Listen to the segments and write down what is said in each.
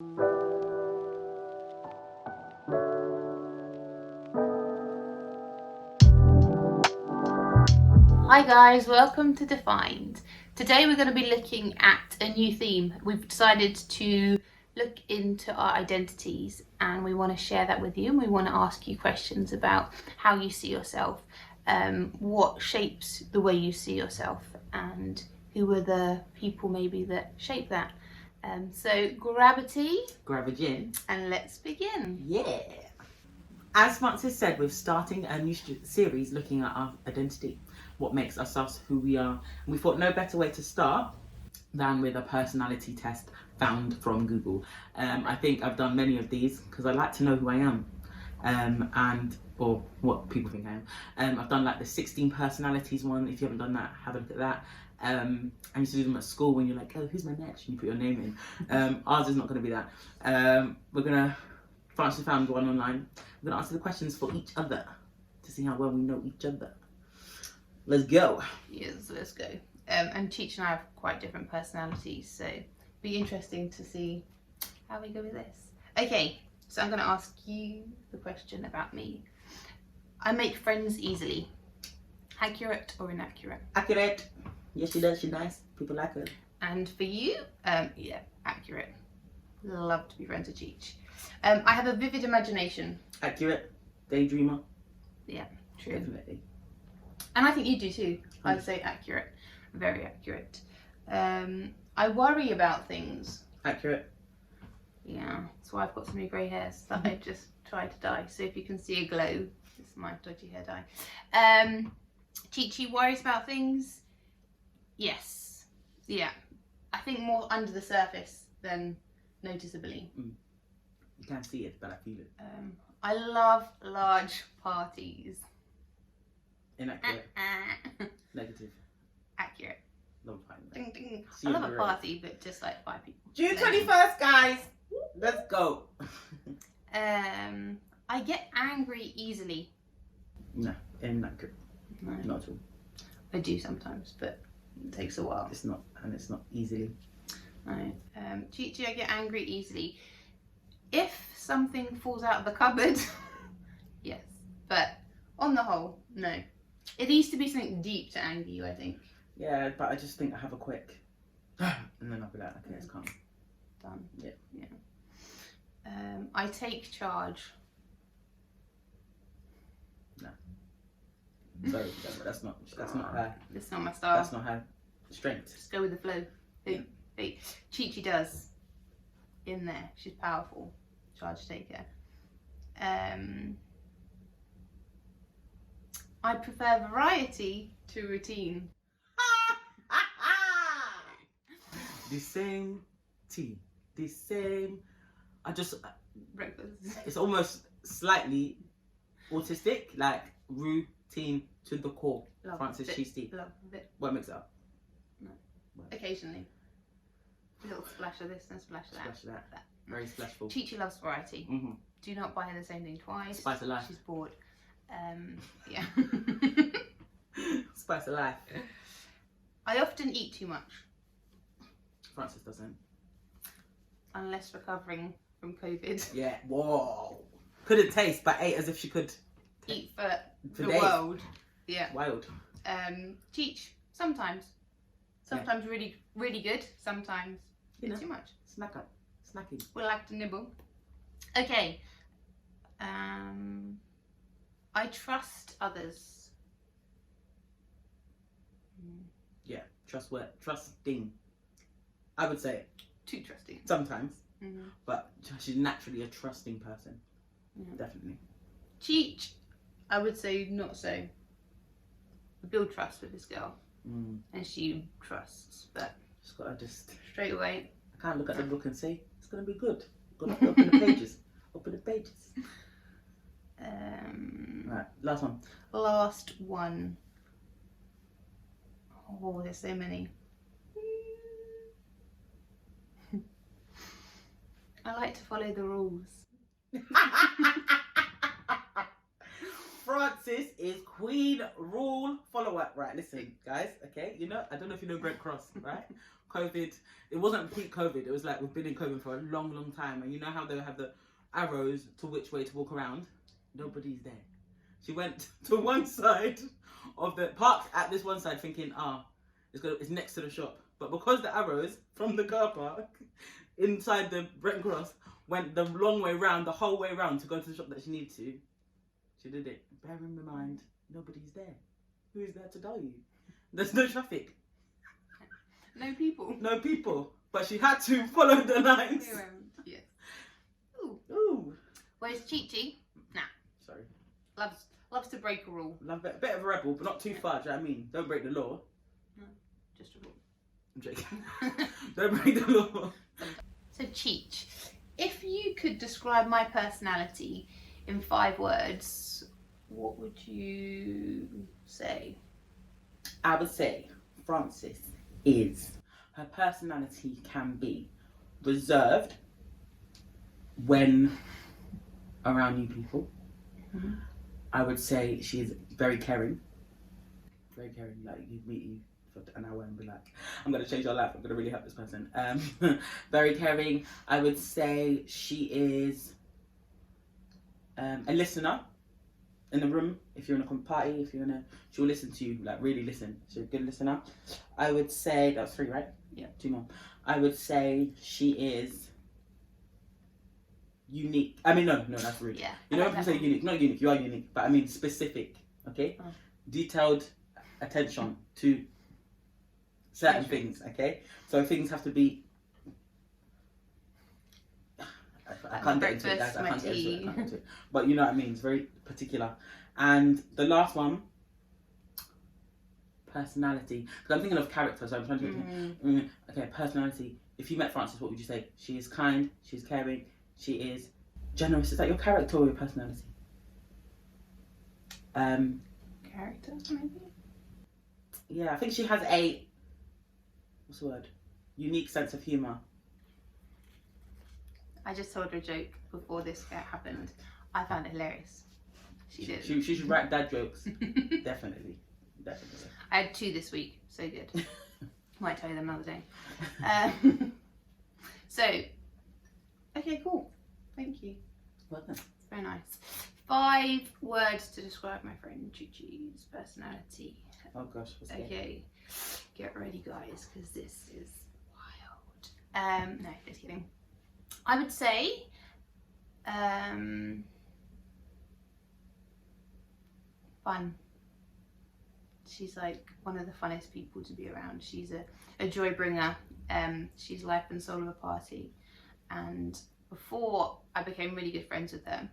Hi guys, welcome to Defined. Today we're going to be looking at a new theme. We've decided to look into our identities and we want to share that with you, and we want to ask you questions about how you see yourself, what shapes the way you see yourself, and who are the people maybe that shape that. So grab a tea, Grab a gin, and let's begin. Yeah. As Francis said, we're starting a new series looking at our identity, what makes us who we are. And we thought no better way to start than with a personality test found from Google. I think I've done many of these because I like to know who I am, or what people think I am. I've done like the 16 personalities one. If you haven't done that, have a look at that. I used to do them at school when you're like, oh, who's my next? And you put your name in. Ours is not going to be that. Francis found one online. We're going to answer the questions for each other to see how well we know each other. Let's go. Yes, let's go. And Cheech and I have quite different personalities, so it'll be interesting to see how we go with this. Okay, so I'm going to ask you the question about me. I make friends easily. Accurate or inaccurate? Accurate. Yes, she does. She's nice. People like her. And for you, yeah, accurate. Love to be friends with Cheech. I have a vivid imagination. Accurate. Daydreamer. Yeah, true. Definitely. And I think you do too. I'd say accurate. Very accurate. I worry about things. Accurate. Yeah, that's why I've got so many grey hairs that I just tried to dye. So if you can see a glow, it's my dodgy hair dye. Chi worries about things. Yes. Yeah. I think more under the surface than noticeably. You can't see it, but I feel it. I love large parties. Inaccurate. Negative. Accurate. Love fine. Ding, ding. See I love you a in party, but just like 5 people. June 21st, guys. Let's go. I get angry easily. No, inaccurate. No. Not at all. I do sometimes, but it takes a while. It's not easily. Right. Chi, I get angry easily. If something falls out of the cupboard, yes. But on the whole, no. It needs to be something deep to anger you, I think. Yeah, but I just think I have a quick, and then I'll be like, okay, it's calm. Done. Yeah. Yeah. I take charge. No. Sorry, that's not her. That's not my style. That's not her strength. Just go with the flow. Yeah. Chi does. In there, she's powerful. Charge taker. I prefer variety to routine. The same tea. The same. Breakfast. It's almost slightly autistic, like routine to the core. Love Francis it. cheese tea. Love it. What mix it up? No. Occasionally. A little splash of this and a splash of that. Splash of that. Very splashful. Chi loves variety. Mm-hmm. Do not buy her the same thing twice. Spice of life. She's bored. Yeah. Spice of life. I often eat too much. Francis doesn't. Unless recovering from COVID. Yeah. Whoa. Couldn't taste, but ate as if she could Eat for the days. world. Yeah. Wild. Cheech, sometimes. Sometimes really, really good. Sometimes too much. Snacking. We like to nibble. Okay. I trust others. Yeah. Trusting. I would say Too trusting. sometimes, Mm-hmm. but she's naturally a trusting person. Yeah. Definitely. Cheech, I would say not so. I build trust with this girl, and she trusts, but Just gotta straight away. I can't look at the book and say it's gonna be good. Gotta open the pages. Open the pages. Right, last one. Last one. Oh, there's so many. I like to follow the rules. Francis is Queen Rule follow-up. Right, listen, guys, okay? You know, I don't know if you know Brent Cross, right? COVID, it wasn't peak COVID. It was like we've been in COVID for a long, long time. And you know how they have the arrows to which way to walk around? Nobody's there. She went to one side of the park at this one side thinking, it's next to the shop. But because the arrows from the car park inside the Brent Cross went the long way round, the whole way round to go to the shop that she needed to, she did it. Bear in mind, nobody's there. Who is there to tell you? There's no traffic. No people. No people. But she had to follow the lines. Yes. Ooh. Ooh. Whereas Juji, nah. Sorry. Loves to break a rule. Love it. A bit of a rebel, but not too far, do you know what I mean? Don't break the law. No, just a rule. I'm joking. Don't break the law. So Cheech, if you could describe my personality in 5 words, what would you say? I would say Francis is, her personality can be reserved when around new people. Mm-hmm. I would say she's very caring. Very caring. Like, you'd meet you for an hour and be like, I'm going to change your life. I'm going to really help this person. Very caring. I would say she is a listener in the room. If you're in a party, she'll listen to you, like really listen. She's a good listener. I would say, that's 3, right? Yeah. 2 more. I would say she is unique. I mean, no, that's rude. Yeah. You know when people say unique? Not unique, you are unique. But I mean specific, okay? Oh. Detailed attention to certain things, okay? So things have to be... I can't get into it, guys. I can't get into it. But you know what I mean? It's very particular. And the last one, personality. Because I'm thinking of character, so I'm trying to think. Okay, personality. If you met Frances, what would you say? She is kind, she's caring, she is generous. Is that your character or your personality? Character, maybe? Yeah, I think she has a, what's the word? Unique sense of humour. I just told her a joke before this happened. I found it hilarious. She did. She should write dad jokes. Definitely. I had 2 this week. So good. Might tell you them another day. So, okay, cool. Thank you. Welcome. It's very nice. 5 words to describe my friend Juji's personality. Oh gosh. Okay, get ready, guys, because this is wild. No, just kidding. I would say, fun. She's like one of the funnest people to be around. She's a joy bringer. She's life and soul of a party. And before I became really good friends with her,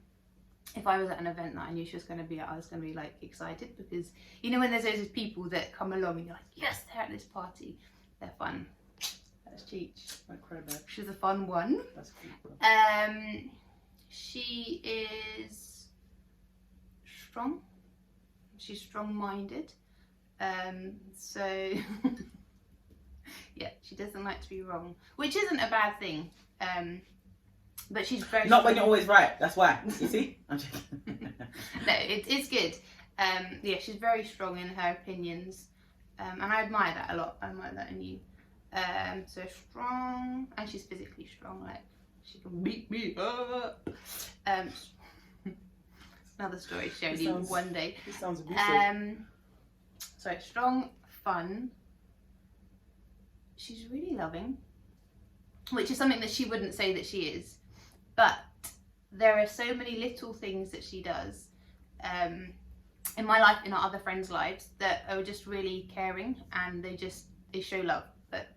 if I was at an event that I knew she was going to be at, I was going to be like excited, because you know when there's those people that come along and you're like, yes, they're at this party. They're fun. That's Cheech. I cried back. She's a fun one. That's cool. She is strong. She's strong-minded. So yeah, she doesn't like to be wrong, which isn't a bad thing. But she's very not when you're always right. That's why. You see? I'm joking. No, it's good. Yeah, she's very strong in her opinions, and I admire that a lot. I admire that in you. So strong, and she's physically strong. Like she can beat me up. Another story to show you one day. This sounds abusive. So strong, fun. She's really loving, which is something that she wouldn't say that she is. But there are so many little things that she does in my life, in our other friends' lives, that are just really caring, and they show love. But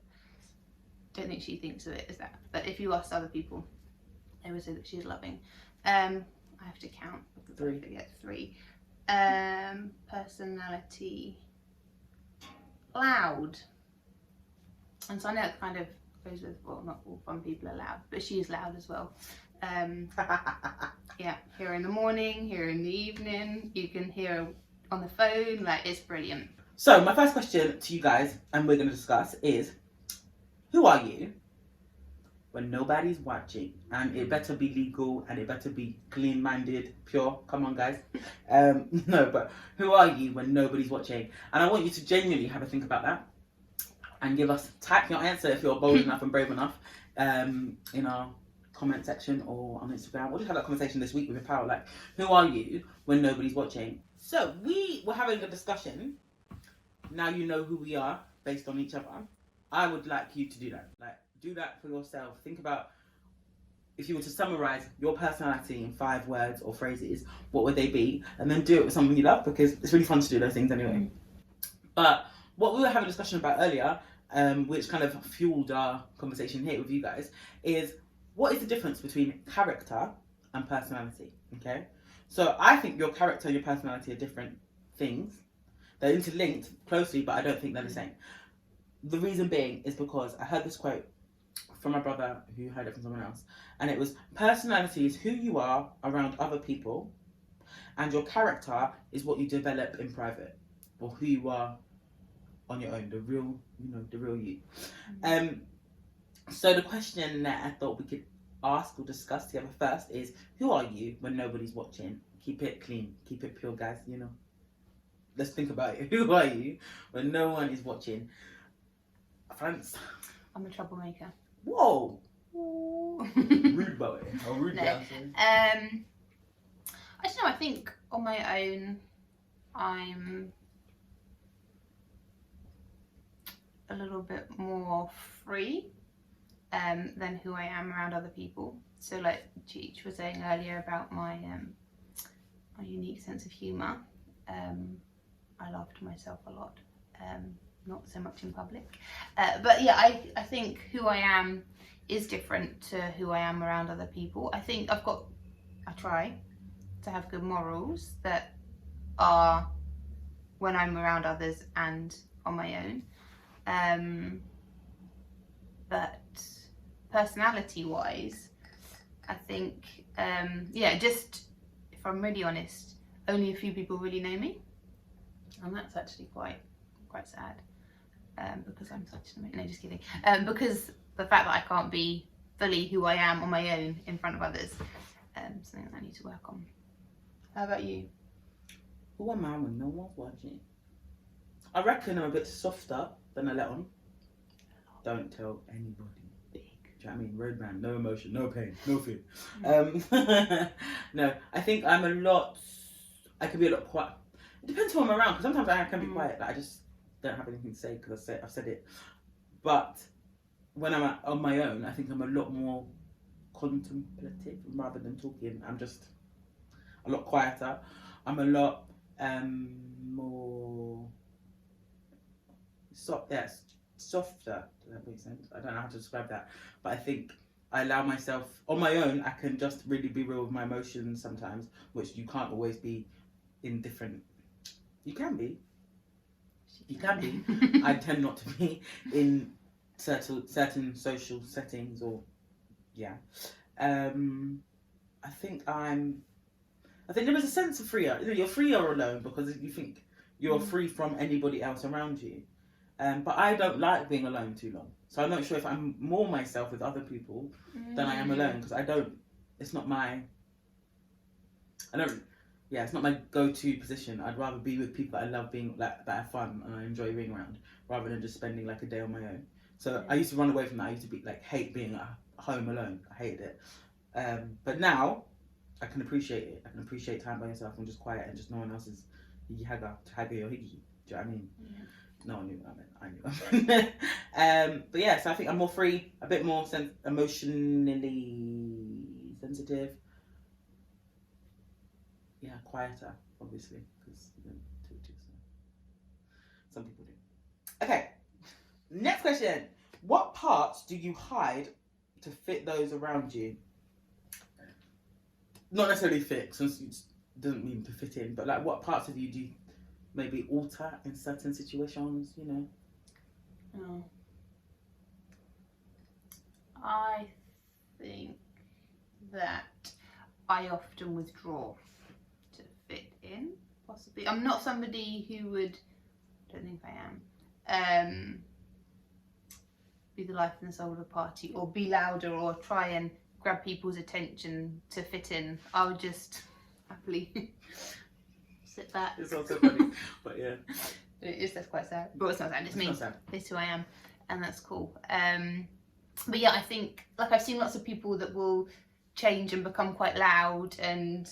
I don't think she thinks of it as that. But if you ask other people, they would say that she's loving. I have to count because 3. I forget 3. Personality, loud. And so I know it kind of goes with, well, not all fun people are loud, but she is loud as well. Yeah, here in the morning, here in the evening, you can hear her on the phone, like it's brilliant. So my first question to you guys, and we're going to discuss, is who are you when nobody's watching, and it better be legal and it better be clean-minded, pure. Come on, guys. No, but who are you when nobody's watching? And I want you to genuinely have a think about that and type your answer if you're bold enough and brave enough in our comment section or on Instagram. We'll just have that conversation this week with Power. Like, who are you when nobody's watching? So we were having a discussion. Now you know who we are based on each other. I would like you to do that. Like, do that for yourself. Think about, if you were to summarize your personality in 5 words or phrases, what would they be? And then do it with someone you love, because it's really fun to do those things anyway. But what we were having a discussion about earlier, which kind of fueled our conversation here with you guys, is what is the difference between character and personality? Okay, so I think your character and your personality are different things. They're interlinked closely, but I don't think they're the same. The reason being is because I heard this quote from my brother who heard it from someone else, and it was, personality is who you are around other people, and your character is what you develop in private, or who you are on your own, the real you. So the question that I thought we could ask or discuss together first is, who are you when nobody's watching? Keep it clean, keep it pure, guys. Let's think about it. Who are you when no one is watching? France. I'm a troublemaker. Whoa. Rude boy. Oh, rude No. girl. I don't know. I think on my own, I'm a little bit more free than who I am around other people. So, like Juji was saying earlier about my unique sense of humour, I laugh to myself a lot. Not so much in public, but yeah, I think who I am is different to who I am around other people. I think I try to have good morals that are when I'm around others and on my own. But personality wise, I think, just if I'm really honest, only a few people really know me, and that's actually quite sad. Because I'm such an no, just kidding. Because the fact that I can't be fully who I am on my own in front of others, something that I need to work on. How about you? Who am I when no one's watching? I reckon I'm a bit softer than I let on. Don't tell anybody. Big. Do you know what I mean? Roadman, no emotion, no pain, no fear. No, I think I can be a lot quiet. It depends who I'm around, because sometimes I can be quiet. Like, I just don't have anything to say because I've said it. But when I'm on my own, I think I'm a lot more contemplative rather than talking. I'm just a lot quieter. I'm a lot more softer. Does that make sense? I don't know how to describe that, but I think I allow myself on my own. I can just really be real with my emotions sometimes, which you can't always be in different. You can be. I tend not to be in certain social settings, or I think there is a sense of freer. You're freer alone because you think you're free from anybody else around you. But I don't like being alone too long. So I'm not sure if I'm more myself with other people than I am alone, because it's not my go-to position. I'd rather be with people that I love being, that have fun and I enjoy being around, rather than just spending like a day on my own. So I used to run away from that. I used to be hate being at home alone. I hated it. But now I can appreciate it. I can appreciate time by yourself and just quiet and just no one else's higgy or higgy. Do you know what I mean? Yeah. No one knew what I meant. I knew. But yeah, so I think I'm more free, a bit more emotionally sensitive. Yeah, quieter, obviously, because you don't talk to yourself. Some people do. Okay, next question. What parts do you hide to fit those around you? Not necessarily fit, since it doesn't mean to fit in, but like what parts of you do you maybe alter in certain situations, Oh. I think that I often withdraw to fit in, possibly. I'm not somebody who would, I don't think I am, be the life and the soul of a party, or be louder, or try and grab people's attention to fit in. I would just happily sit back. It's also funny, but yeah. That's quite sad. But it's not sad, it's me. Not sad. It's who I am, and that's cool. But yeah, I think, like, I've seen lots of people that will change and become quite loud and,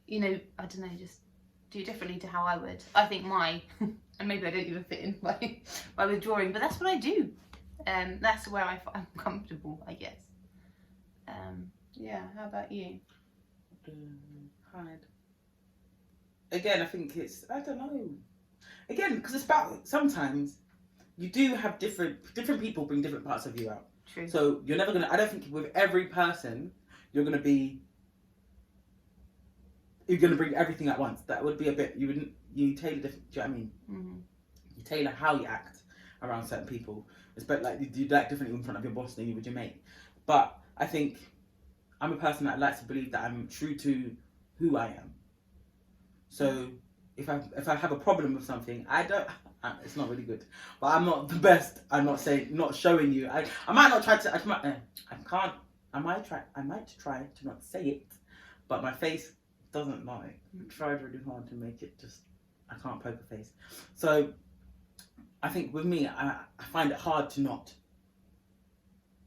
you know, I don't know, just do differently to how I would. I think and maybe I don't even fit in by withdrawing, but that's what I do. That's where I'm comfortable, I guess. Yeah, how about you? Hide. Again, I think it's, I don't know. Again, because it's about, sometimes you do have different people bring different parts of you out. True. So you're never gonna, I don't think with every person you're gonna bring everything at once. That would be a bit, you tailor different, do you know what I mean? Mm-hmm. You tailor how you act around certain people. It's better, like, you act differently in front of your boss than you would your mate. But I think I'm a person that likes to believe that I'm true to who I am. So if I have a problem with something, it's not really good. But I'm not the best. I'm not showing you. I might not try to. I might try to not say it, but my face doesn't lie. I tried really hard to make it just. I can't poke a face. So I think with me, I find it hard to not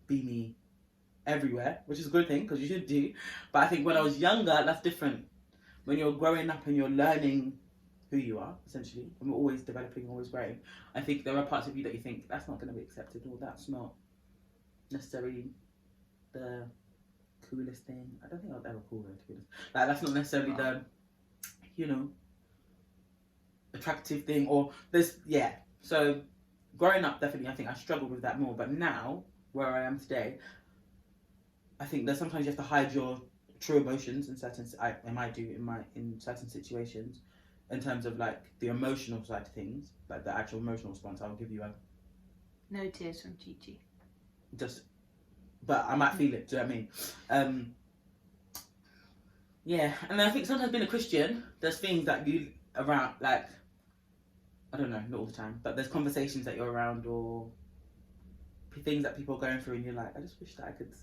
be me everywhere, which is a good thing because you should do. But I think when I was younger, that's different. When you're growing up and you're learning who you are, essentially, and we're always developing, always growing, I think there are parts of you that you think that's not going to be accepted, or that's not necessarily the coolest thing. I don't think I'd ever call her, to be honest. Like, that's not necessarily the, you know, attractive thing, or there's, yeah. So growing up, definitely, I think I struggled with that more. But now, where I am today, I think that sometimes you have to hide your true emotions in certain, in certain situations, in terms of like the emotional side of things, like the actual emotional response. I'll give you a no tears from Juji. But I might feel it. Do you know what I mean? Yeah, and I think sometimes being a Christian, there's things that you around, like, I don't know, not all the time, but there's conversations that you're around, or things that people are going through, and you're like, I just wish that I could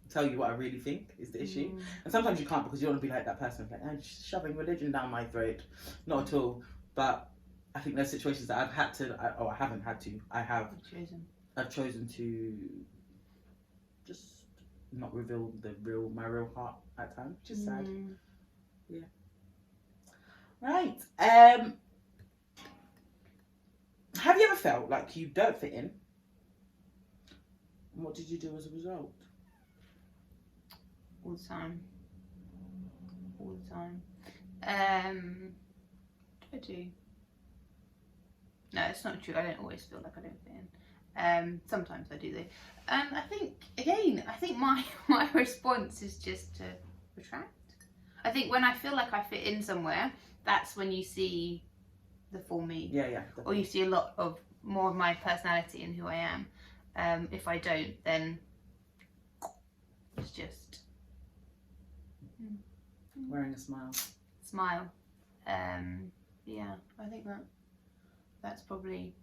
tell you what I really think is the issue. And sometimes you can't, because you don't want to be like that person, like, I'm just shoving religion down my throat. Not at all. But I think there's situations that I've had to, I haven't had to, I've chosen to just not reveal my real heart at times, which is sad. Yeah. Right. Have you ever felt like you don't fit in? And what did you do as a result? All the time. I do. No, it's not true. I don't always feel like I don't fit in. Sometimes I do though. I think my response is just to retract. I think when I feel like I fit in somewhere, that's when you see the full me. Yeah, definitely. Or you see a lot of more of my personality and who I am. If I don't, then it's just wearing a smile. Yeah, I think that's probably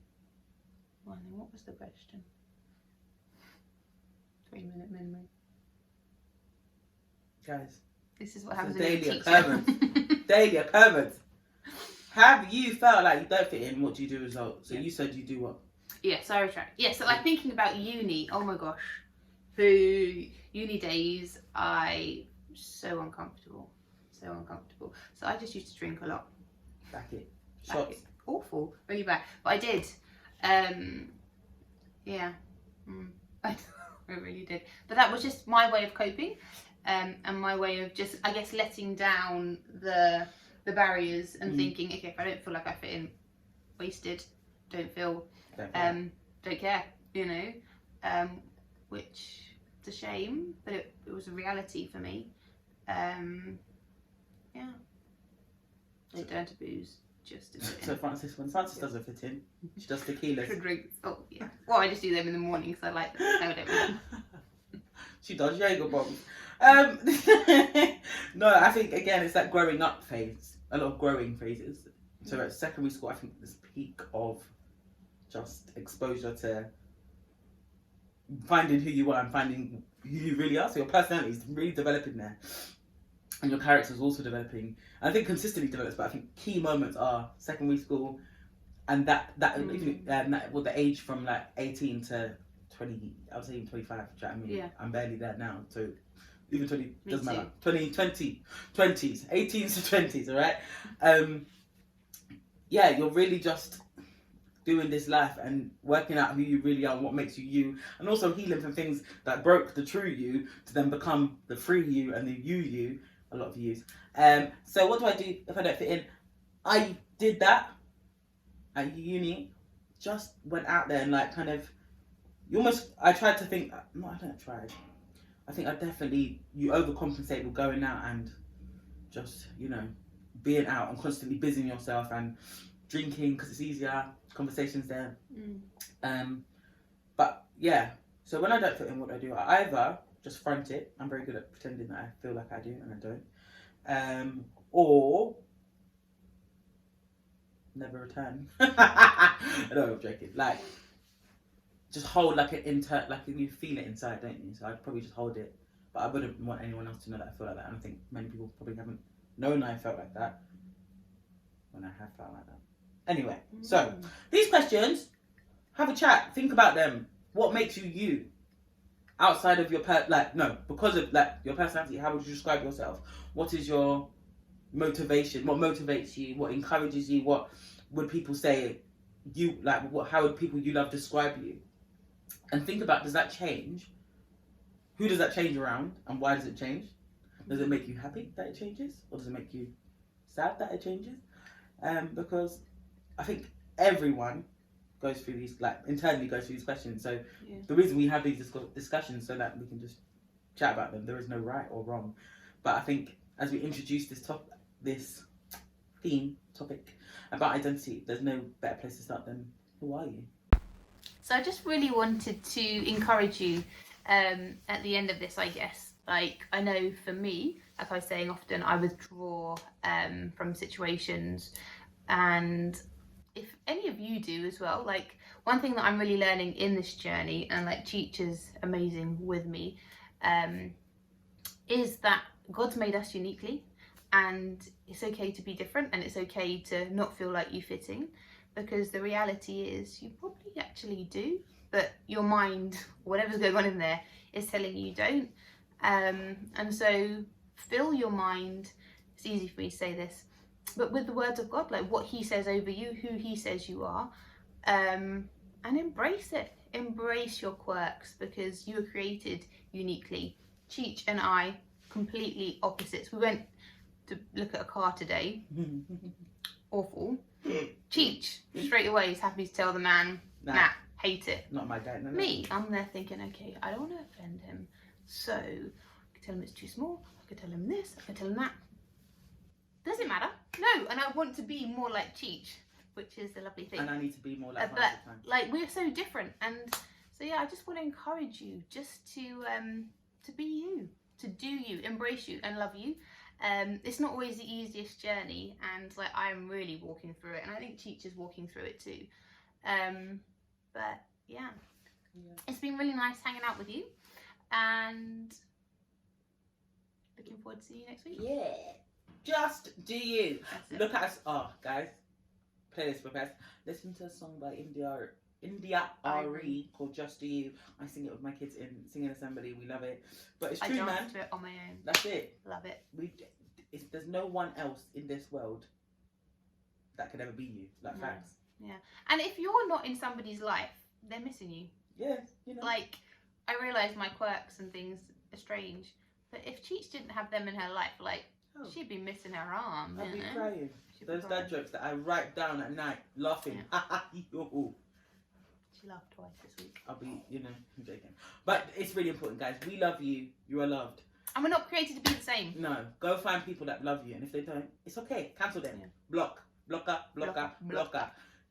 one thing. What was the question? 3-minute memory. Guys, this is what happens when daily you occurrence. Daily occurrence. Have you felt like you don't fit in? What do you do as well? So you said you do what? Yes, I retract. Yes, so like thinking about uni. Oh my gosh, through uni days, so uncomfortable. So I just used to drink a lot. Back it. Shots. Awful, really bad. But I did. Yeah. I really did. But that was just my way of coping, and my way of just, I guess, letting down the barriers and thinking, okay, if I don't feel like I fit in, wasted. Don't care. You know, which is a shame, but it was a reality for me. Yeah. They turn to booze just to fit in. So when Frances doesn't fit in, she does tequila. Drinks. Oh yeah. Well, I just do them in the morning because I like them. No, I don't really. She does Jaeger bombs. No, I think again it's that growing up phase. A lot of growing phases. So at secondary school, I think this peak of just exposure to finding who you are and finding who you really are. So your personality is really developing there, and your character is also developing. I think consistently develops, but I think key moments are secondary school, and that even well, the age from like 18 to 20. I would say even 25. Do you know what I mean? Yeah. I'm barely there now, so even 20 Me doesn't too. matter. 20s, 18s to 20s. All right. Yeah, you're really just doing this life and working out who you really are and what makes you you, and also healing from things that broke the true you to then become the free you and the you. A lot of yous. So what do I do if I don't fit in? I did that at uni. Just went out there and like kind of, I tried to think. No, I don't try. I think I definitely, you overcompensate with going out and just, being out and constantly busying yourself and drinking because it's easier, conversations there. But yeah, so when I don't fit in, what do I do? I either just front it. I'm very good at pretending that I feel like I do and I don't. Or never return. No, I'm joking. Like, just hold like you feel it inside, don't you? So I'd probably just hold it. But I wouldn't want anyone else to know that I feel like that. And I think many people probably haven't known I felt like that when I have felt like that. Anyway, so these questions, have a chat, think about them. What makes you you? Outside of your because of like your personality, how would you describe yourself? What is your motivation? What motivates you? What encourages you? What would people say you like? How would people you love describe you? And think about, does that change? Who does that change around, and why does it change? Does it make you happy that it changes, or does it make you sad that it changes? Because I think everyone goes through these, like, internally goes through these questions. So the reason we have these discussions so that we can just chat about them. There is no right or wrong. But I think as we introduce this topic about identity, there's no better place to start than, who are you? So I just really wanted to encourage you at the end of this, I guess. Like, I know for me, like I was saying often, I withdraw from situations, and if any of you do as well, like, one thing that I'm really learning in this journey, and like Cheech amazing with me, is that God's made us uniquely, and it's okay to be different, and it's okay to not feel like you fit in, because the reality is you probably actually do, but your mind, whatever's going on in there, is telling you don't. And so fill your mind, it's easy for me to say this, but with the words of God, like what he says over you, who he says you are, and embrace it. Embrace your quirks, because you were created uniquely. Cheech and I, completely opposites. We went to look at a car today. Awful. Cheech, straight away, is happy to tell the man, nah, hate it. Not my guy. No. Me, I'm there thinking, okay, I don't want to offend him. So, I could tell him it's too small. I could tell him this. I could tell him that. Doesn't matter. No, and I want to be more like Cheech, which is the lovely thing. And I need to be more like but like, we're so different, and so yeah, I just want to encourage you just to be you, to do you, embrace you, and love you. It's not always the easiest journey, and like, I'm really walking through it, and I think Cheech is walking through it too. But yeah, it's been really nice hanging out with you, and looking forward to seeing you next week. Yeah. Just do you. Look at us. Oh, guys. Playlist request. Listen to a song by India Ari called Just Do You. I sing it with my kids in singing assembly. We love it. But it's true, I man. danced to it on my own. That's it. Love it. There's no one else in this world that could ever be you. Like, facts. Yeah. And if you're not in somebody's life, they're missing you. Yeah. Like, I realise my quirks and things are strange, but if Cheech didn't have them in her life, like, she'd be missing her arm. I'd be crying. Those dad jokes that I write down at night, laughing. She laughed twice this week. I'll be, I'm joking. But it's really important, guys. We love you. You are loved. And we're not created to be the same. No. Go find people that love you. And if they don't, it's okay. Cancel them. Yeah. Blocker.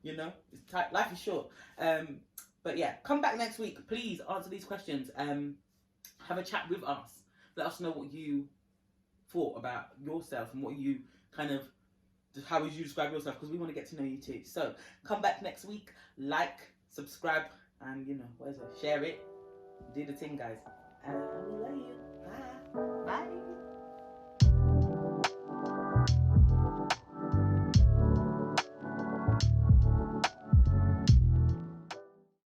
It's tight. Life is short. But yeah, come back next week. Please answer these questions. Have a chat with us. Let us know what you thought about yourself and what you how would you describe yourself, because we want to get to know you too. So come back next week, like, subscribe, and share it. Do the thing, guys. We love you. Bye. Bye.